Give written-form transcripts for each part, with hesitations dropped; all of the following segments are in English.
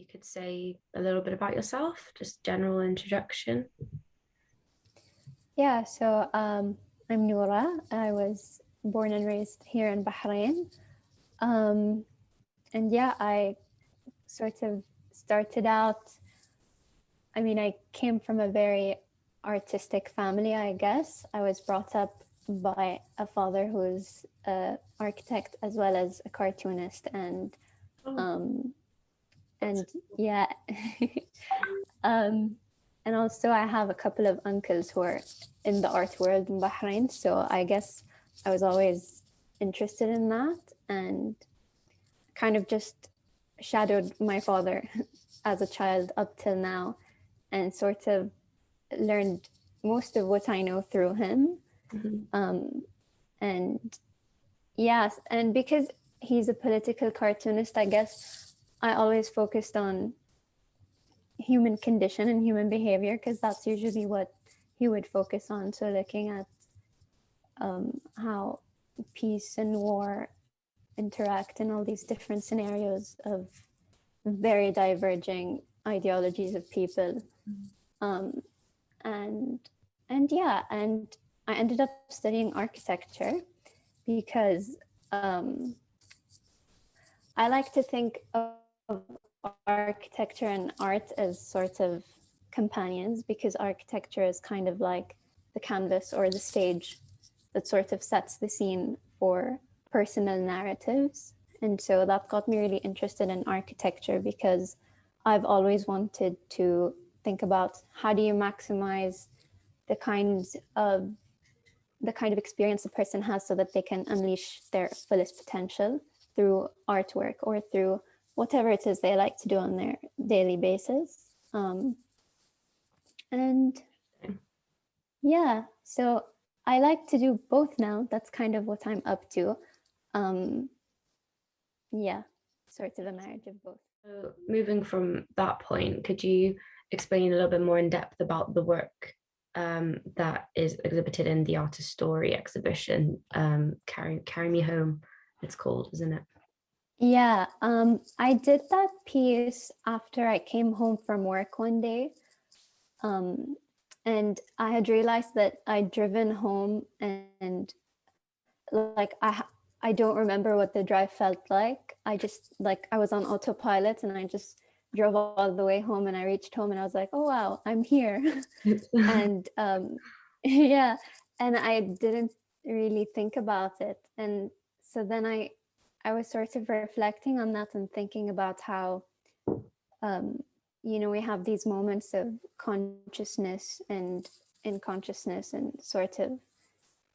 you could say a little bit about yourself, just general introduction. Yeah, so I'm Noora. I was born and raised here in Bahrain. Um, and yeah, I sort of started out, I came from a very artistic family, I guess. I was brought up by a father who's an architect as well as a cartoonist Oh, um, that's and yeah. um, and also I have a couple of uncles who are in the art world in Bahrain, so I guess I was always interested in that and kind of just shadowed my father as a child up till now and sort of learned most of what I know through him. mhm. And yes, and because he's a political cartoonist, I guess I always focused on human condition and human behavior because that's usually what he would focus on. So looking at how peace and war interact in all these different scenarios of very diverging ideologies of people. Um, and yeah, and I ended up studying architecture because I like to think of architecture and art as sort of companions because architecture is kind of like the canvas or the stage that sort of sets the scene for personal narratives. And so that got me really interested in architecture because I've always wanted to think about how do you maximize the kind of experience a person has so that they can unleash their fullest potential through artwork or through whatever it is they like to do on their daily basis. And yeah, so I like to do both now. That's kind of what I'm up to. Um, yeah, sort of a marriage of both. So moving from that point, could you explain a little bit more in depth about the work that is exhibited in the Artist Story exhibition? Carry Me Home, it's called, isn't it? Yeah, I did that piece after I came home from work one day. Um, and I had realized that I'd driven home and like I don't remember what the drive felt like. I just like I was on autopilot and I just drove all the way home and I reached home and I was like, oh wow, I'm here. And yeah, and I didn't really think about it. And so then I was sort of reflecting on that and thinking about how um, we have these moments of consciousness and in consciousness and sort of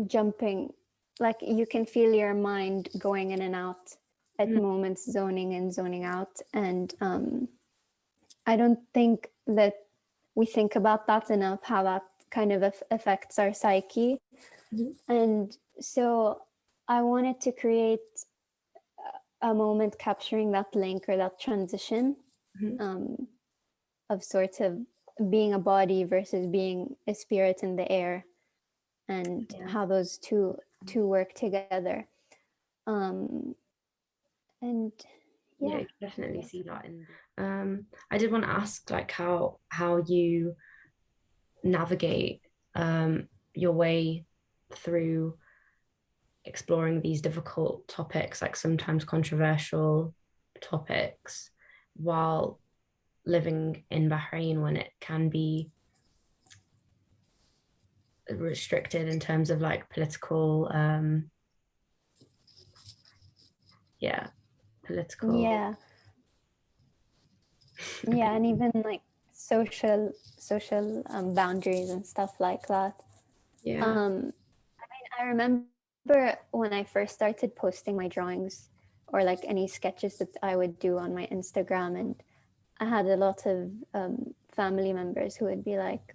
jumping, like you can feel your mind going in and out at moments, zoning in, zoning out. And I don't think that we think about that enough, how that kind of affects our psyche. And so I wanted to create a moment capturing that link or that transition um, of sort of being a body versus being a spirit in the air and how those two work together. Um, and Yeah, yeah, you can I definitely guess. see that in I did want to ask like how you navigate your way through exploring these difficult topics, like sometimes controversial topics, while living in Bahrain when it can be restricted in terms of like political yeah political Yeah, yeah, and even like social boundaries and stuff like that. yeah. I remember when I first started posting my drawings or like any sketches that I would do on my Instagram, and I had a lot of family members who would be like,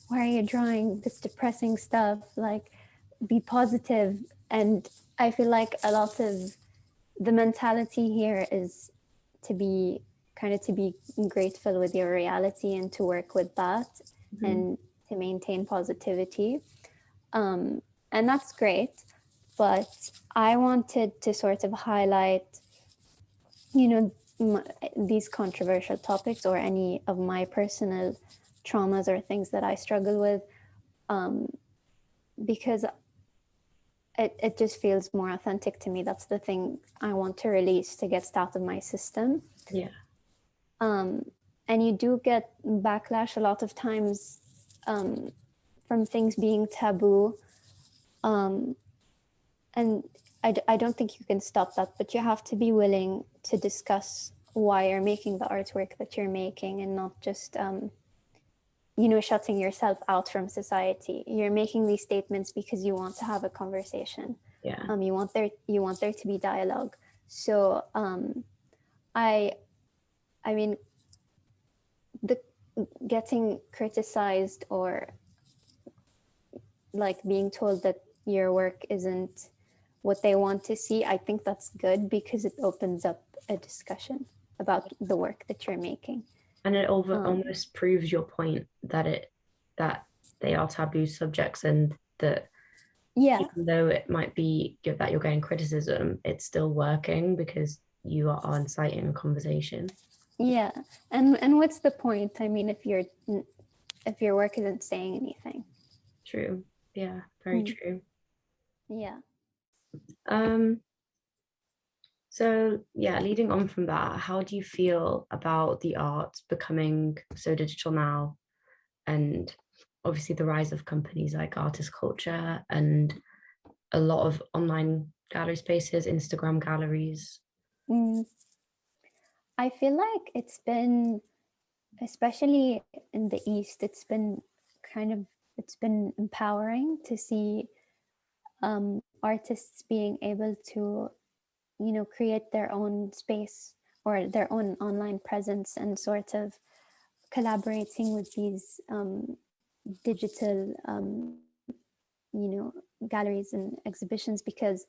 why are you drawing this depressing stuff? Like, be positive. And I feel like a lot of the mentality here is to be to be grateful with your reality and to work with that Mhm. and to maintain positivity. And that's great. But I wanted to sort of highlight, you know, these controversial topics or any of my personal traumas or things that I struggle with, because it just feels more authentic to me. That's the thing I want to release, to get out of my system. Yeah. And you do get backlash a lot of times from things being taboo. And I don't think you can stop that, but you have to be willing to discuss why you're making the artwork that you're making, and not just shutting yourself out from society. You're making these statements because you want to have a conversation. Yeah. You want there to be dialogue. So I mean, the getting criticized or like being told that your work isn't what they want to see, I think that's good, because it opens up a discussion about the work that you're making. And it almost proves your point that they are taboo subjects, and that even though it might be that you're getting criticism, it's still working because you are inciting a conversation. Yeah. And what's the point? I mean, if your work isn't saying anything. True. Yeah, very true. Yeah. So yeah, leading on from that, how do you feel about the arts becoming so digital now, and obviously the rise of companies like Artist Culture and a lot of online gallery spaces, Instagram galleries? I feel like it's been, especially in the East, it's been empowering to see artists being able to, create their own space or their own online presence, and sort of collaborating with these digital, galleries and exhibitions, because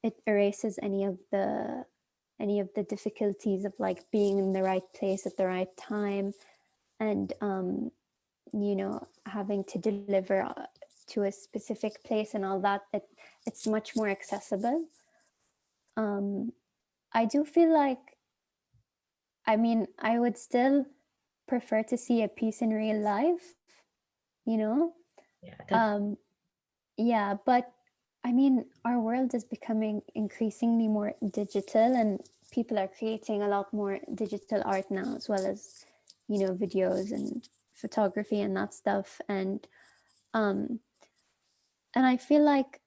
it erases any of the difficulties of like being in the right place at the right time, and having to deliver to a specific place and all that. It's much more accessible. I do feel like, I mean, I would still prefer to see a piece in real life, you know. Yeah, definitely. Yeah, but I mean, our world is becoming increasingly more digital, and people are creating a lot more digital art now, as well as, videos and photography and that stuff. Um, and I feel like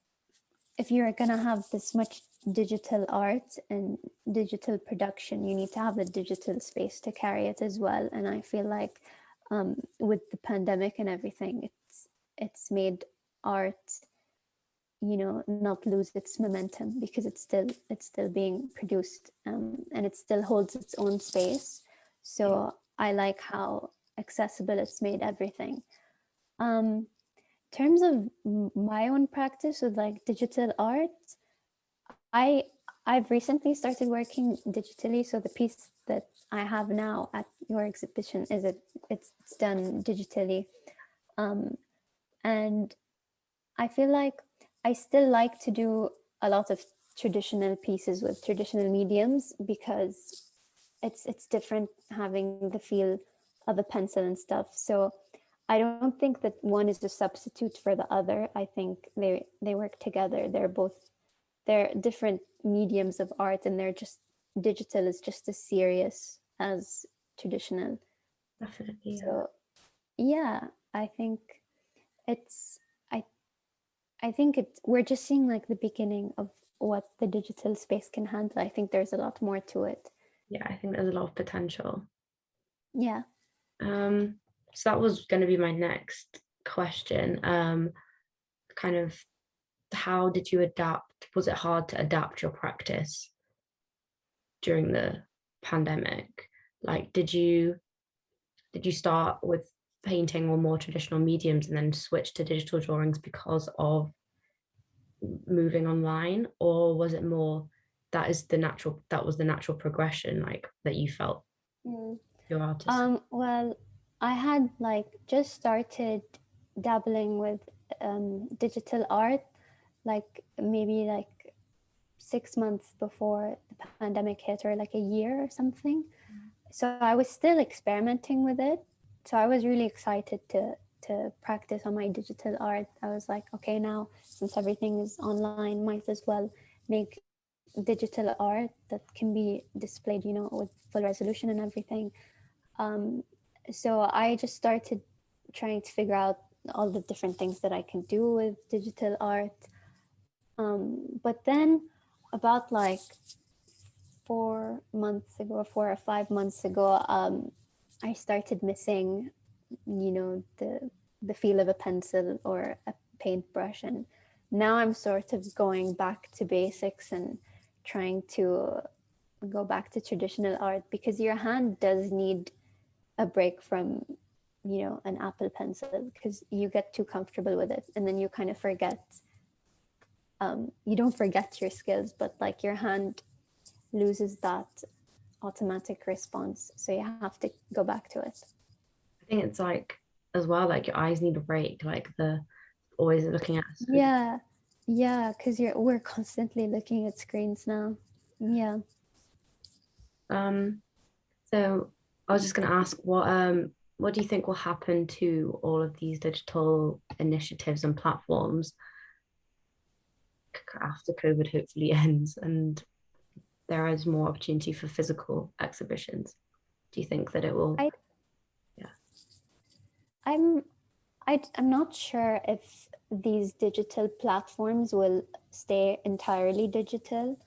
if you're gonna have this much digital art and digital production, you need to have a digital space to carry it as well. And I feel like with the pandemic and everything, it's made art, not lose its momentum, because it's still being produced, and it still holds its own space. So I like how accessible it's made everything. In terms of my own practice with like digital art, I I've recently started working digitally. So the piece that I have now at your exhibition it's done digitally, and I feel like I still like to do a lot of traditional pieces with traditional mediums, because it's different having the feel of a pencil and stuff. So I don't think that one is a substitute for the other. I think they work together. They're different mediums of art, and they're just, digital is just as serious as traditional. Definitely, yeah. So yeah, I think it's I I think we're just seeing like the beginning of what the digital space can handle. I think there's a lot more to it. Yeah, I think there's a lot of potential. Yeah. So that was going to be my next question. Kind of, how did you adapt? Was it hard to adapt your practice during the pandemic? Like, did you start with painting or more traditional mediums and then switch to digital drawings because of moving online, or was it more that was the natural progression, like that you felt Mm. your artist? Well, I had like just started dabbling with digital art, like maybe like 6 months before the pandemic hit, or like a year or something. So I was still experimenting with it. So I was really excited to practice on my digital art. I was like, okay, now since everything is online, might as well make digital art that can be displayed, with full resolution and everything. Um, so I just started trying to figure out all the different things that I can do with digital art. But then about like 4 months ago, 4 or 5 months ago, I started missing, the feel of a pencil or a paintbrush, and now I'm sort of going back to basics and trying to go back to traditional art, because your hand does need a break from, an Apple pencil, because you get too comfortable with it, and then you kind of forget. You don't forget your skills, but like your hand loses that automatic response, so you have to go back to it. I think it's like as well, like your eyes need a break, like the always looking at a screen. Yeah, yeah, because we're constantly looking at screens now. Yeah. Um, so I was just gonna ask what do you think will happen to all of these digital initiatives and platforms after COVID hopefully ends and there is more opportunity for physical exhibitions? Do you think that it will? I Yeah, I'm I'm not sure if these digital platforms will stay entirely digital,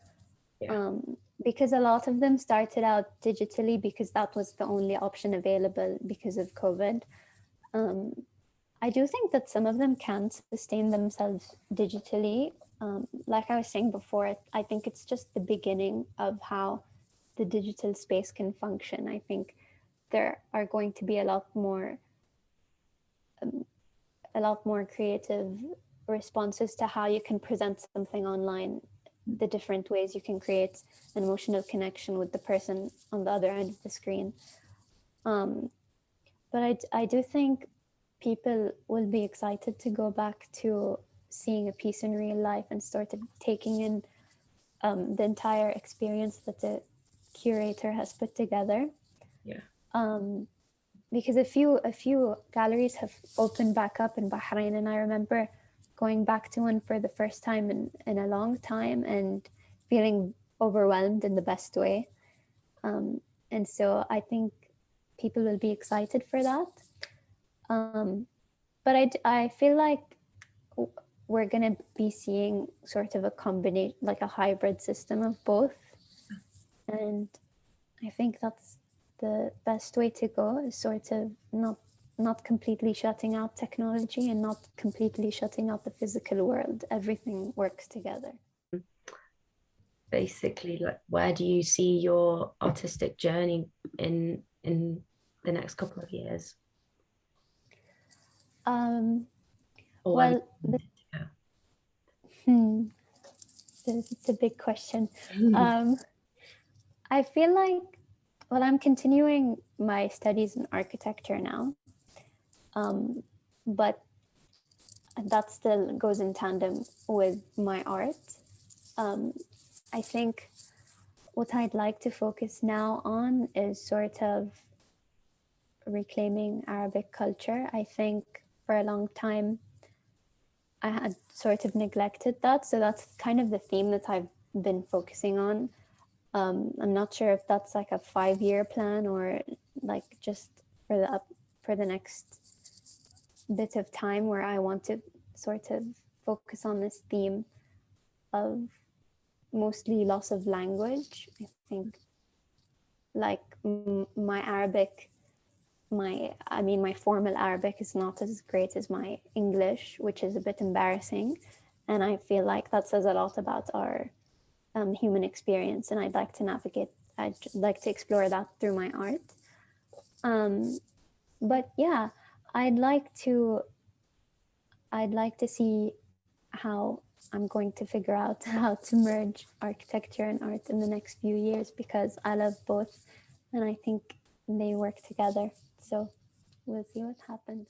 yeah, um, because a lot of them started out digitally because that was the only option available because of COVID. Um, I do think that some of them can sustain themselves digitally. Like I was saying before, I think it's just the beginning of how the digital space can function. I think there are going to be a lot more creative responses to how you can present something online, the different ways you can create an emotional connection with the person on the other end of the screen. Um, but I do think people will be excited to go back to seeing a piece in real life and sort of taking in the entire experience that the curator has put together. yeah. Um, because a few galleries have opened back up in Bahrain, and I remember going back to one for the first time in a long time and feeling overwhelmed in the best way. And so I think people will be excited for that. Um, but I feel like we're going to be seeing sort of a combination, like a hybrid system of both. And I think that's the best way to go, is sort of not completely shutting out technology and not completely shutting out the physical world. Everything works together. Basically, like where do you see your artistic journey in the next couple of years? Um, Or where do well, you want it to hmm, it's a big question. go? Um, I feel like, well, I'm continuing my studies in architecture now, um, but that still goes in tandem with my art. Um, I think what I'd like to focus now on is sort of reclaiming Arabic culture. I think for a long time I had sort of neglected that. So that's kind of the theme that I've been focusing on. I'm not sure if that's like a 5-year plan or like just for the next bit of time where I want to sort of focus on this theme of mostly loss of language. I think like my Arabic, my formal Arabic is not as great as my English, which is a bit embarrassing. And I feel like that says a lot about our human experience. And I'd like to explore that through my art. Um, but yeah, I'd like to, I'd like to see how I'm going to figure out how to merge architecture and art in the next few years, because I love both and I think they work together. So we'll see what happens.